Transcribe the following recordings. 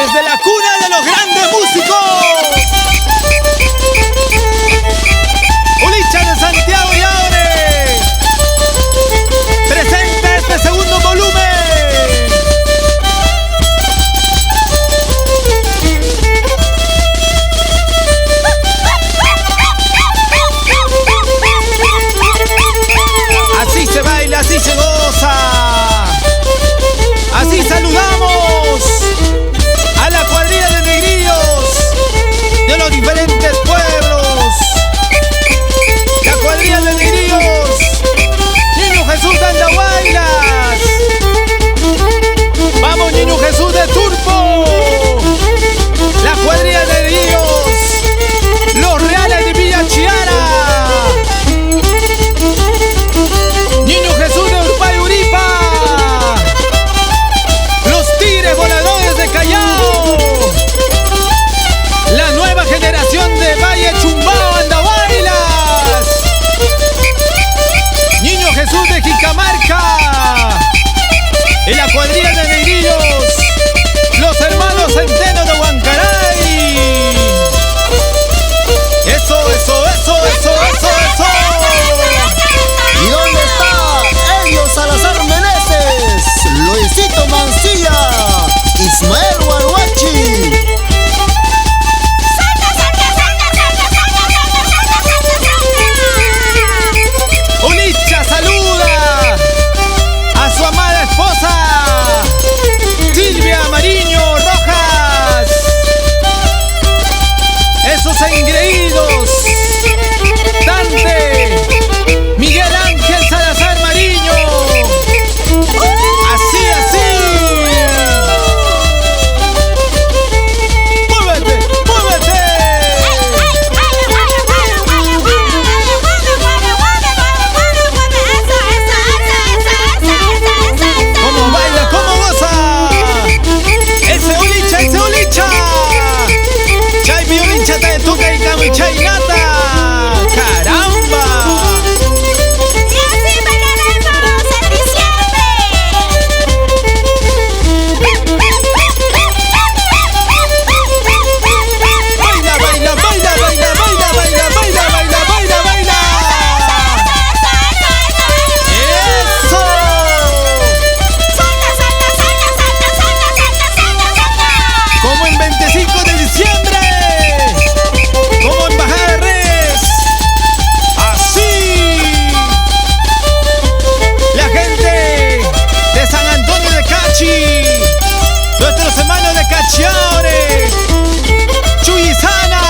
Desde la cuna de los grandes músicos, Ulicha de Santiago y Aure presenta este segundo volumen. Así se baila, así se goza, así saludamos a la cuadrilla de negrillos de los diferentes pueblos. La cuadrilla de negrillos, Niño Jesús de Andahuaylas. Vamos, Niño Jesús de Turpo. La cuadrilla de negrillos, los Reales de Villa Chiara. Niño Jesús de Urpayuripa. Los Tigres Voladores de Callao. La nueva generación de Valle Chumbao, Andahuaylas. Niño Jesús de Jicamarca. En la cuadrilla de negrillos, los hermanos Centeno de Huancaray. Eso, eso, eso, eso, eso, eso. ¿Y dónde está Elio Salazar Meneses, Luisito Mancilla, Ismael Guaruachi? Ulicha saluda a su amada esposa Silvia Mariño Rojas. Esos engreídos, Dante Miguel Ángel Salazar Mariño. Así, así. ¡Muévete, muévete! ¡Cómo baila, cómo goza! ¡Ese Ulicha, ese Ulicha! ¡Chay Ulicha te toca y cami chay nata! ¡Caramba! Baila, baila, baila, baila, baila, baila, baila, baila, baila, baila. ¡Eso! Como en 25 de diciembre, como en Bajada de Res, así. La gente de San Antonio de Cachi, nuestros hermanos de Cachiaore, Chuyizana.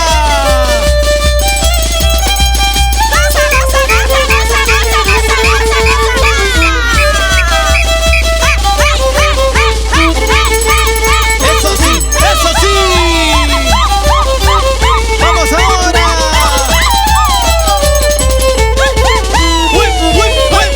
Eso sí, eso sí. Vamos ahora. Uy, uy, uy,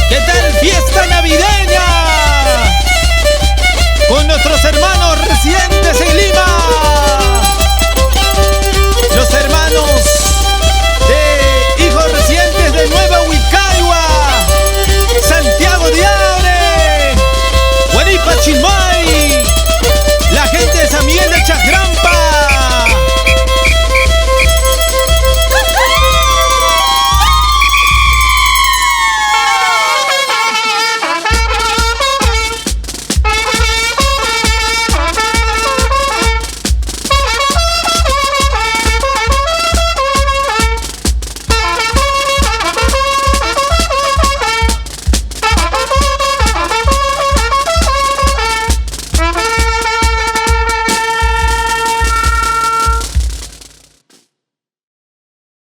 ¿qué tal fiesta navideña? Con nuestros hermanos recién